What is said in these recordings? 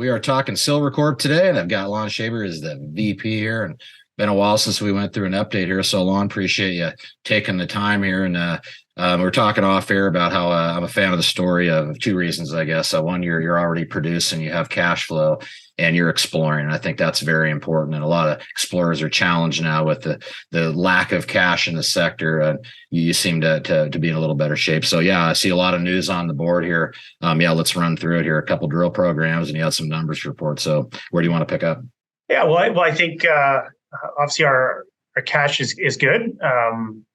We are talking Silvercorp today, and I've got Lon Shaver as the VP here, and been a while since we went through an update here. So, Lon, appreciate you taking the time here. And we're talking off air about how I'm a fan of the story of two reasons, I guess. One, you're already producing, you have cash flow, and you're exploring. And I think that's very important. And a lot of explorers are challenged now with the lack of cash in the sector. And you seem to be in a little better shape. So yeah, I see a lot of news on the board here. Let's run through it here. A couple drill programs, and you had some numbers to report. So where do you want to pick up? Yeah, well, I think obviously our cash is good.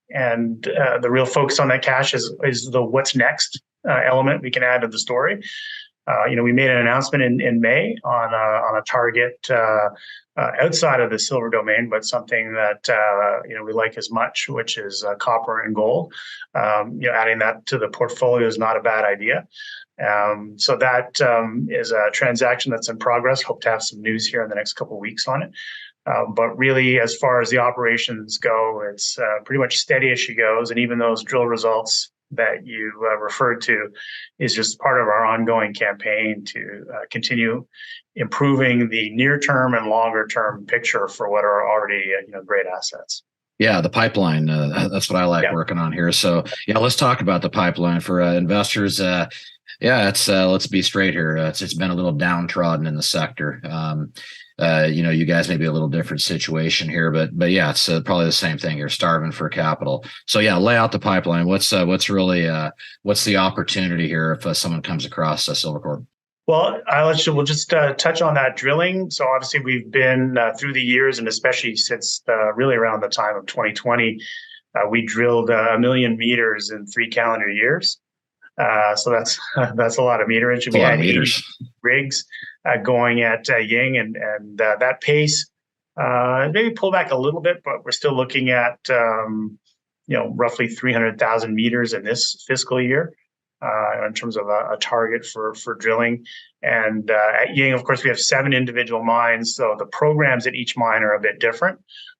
And the real focus on that cash is the what's next element we can add to the story. We made an announcement in May on a target outside of the silver domain, but something that we like as much, which is copper and gold. Adding that to the portfolio is not a bad idea. So that is a transaction that's in progress. Hope to have some news here in the next couple of weeks on it. But really, as far as the operations go, it's pretty much steady as she goes. And even those drill results that you referred to is just part of our ongoing campaign to continue improving the near-term and longer-term picture for what are already great assets. Yeah, the pipeline. That's what I like working on here. So yeah, let's talk about the pipeline for investors. Let's be straight here. It's been a little downtrodden in the sector. You guys may be a little different situation here, but yeah, it's probably the same thing. You're starving for capital. So yeah, lay out the pipeline. What's the opportunity here if someone comes across Silvercorp? Well, we'll just touch on that drilling. So obviously we've been through the years, and especially since really around the time of 2020, we drilled 1 million meters in 3 calendar years. So that's a lot of meterage. We had 80 rigs going at Ying, and that pace maybe pull back a little bit, but we're still looking at roughly 300,000 meters in this fiscal year in terms of a target for drilling. And at Ying, of course, we have 7 individual mines, so the programs at each mine are a bit different.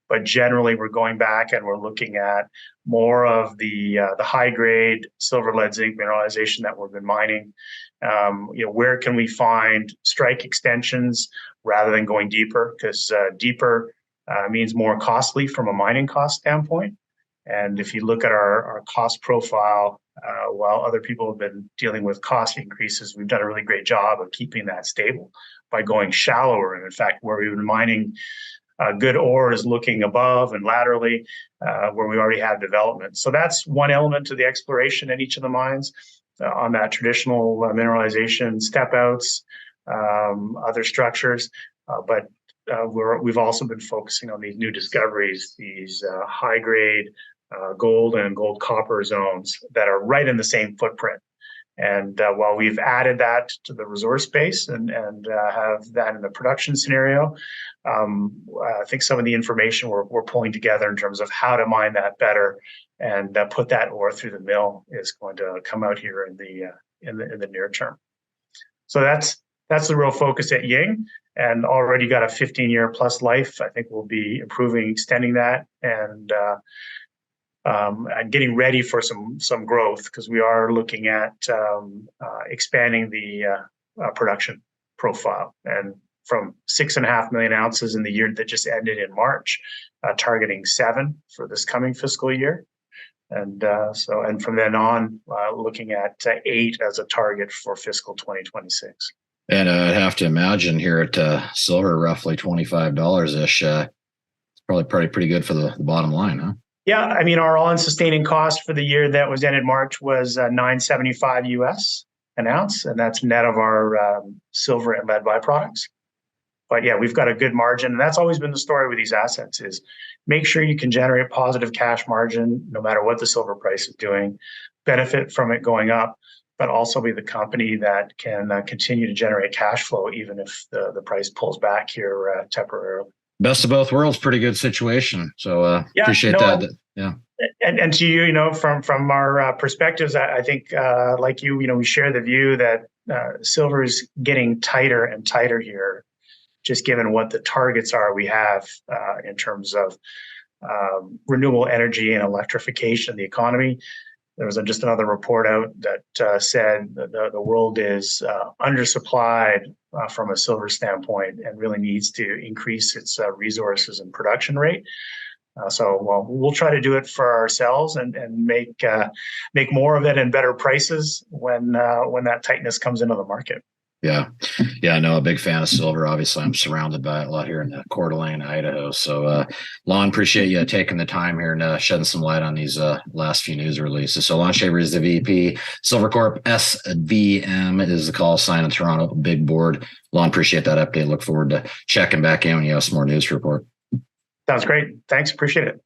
But generally, we're going back and we're looking at more of the high grade silver, lead, zinc mineralization that we've been mining. Where can we find strike extensions rather than going deeper? Because deeper means more costly from a mining cost standpoint. And if you look at our cost profile, while other people have been dealing with cost increases, we've done a really great job of keeping that stable by going shallower. And in fact, where we've been mining good ore is looking above and laterally where we already have development. So that's one element to the exploration in each of the mines on that traditional mineralization, step outs, other structures. But we've also been focusing on these new discoveries, these high grade gold and gold copper zones that are right in the same footprint. And while we've added that to the resource base and have that in the production scenario, I think some of the information we're pulling together in terms of how to mine that better and put that ore through the mill is going to come out here in the near term. So that's the real focus at Ying, and already got a 15-year plus life. I think we'll be improving, extending that, and getting ready for some growth, because we are looking at expanding the production profile, and from 6.5 million ounces in the year that just ended in March, targeting 7 for this coming fiscal year, and from then on, looking at 8 as a target for fiscal 2026. And I'd have to imagine here at silver, roughly $25 ish. It's probably pretty good for the bottom line, huh? Yeah, I mean, our all-in sustaining cost for the year that was ended March was $9.75 US an ounce, and that's net of our silver and lead byproducts. But yeah, we've got a good margin, and that's always been the story with these assets: is make sure you can generate positive cash margin no matter what the silver price is doing, benefit from it going up, but also be the company that can continue to generate cash flow even if the price pulls back here temporarily. Best of both worlds, pretty good situation. So appreciate that. Yeah. And to you, from our perspectives, I think like you, we share the view that silver is getting tighter and tighter here, just given what the targets are we have in terms of renewable energy and electrification of the economy. there was just another report out that said that the world is undersupplied from a silver standpoint and really needs to increase its resources and production rate. We'll try to do it for ourselves and make more of it and better prices when that tightness comes into the market. Yeah. No, a big fan of silver. Obviously, I'm surrounded by it a lot here in Coeur d'Alene, Idaho. So, Lon, appreciate you taking the time here and shedding some light on these last few news releases. So, Lon Shaver is the VP. Silvercorp SVM is the call sign in Toronto, big board. Lon, appreciate that update. Look forward to checking back in when you have some more news to report. Sounds great. Thanks. Appreciate it.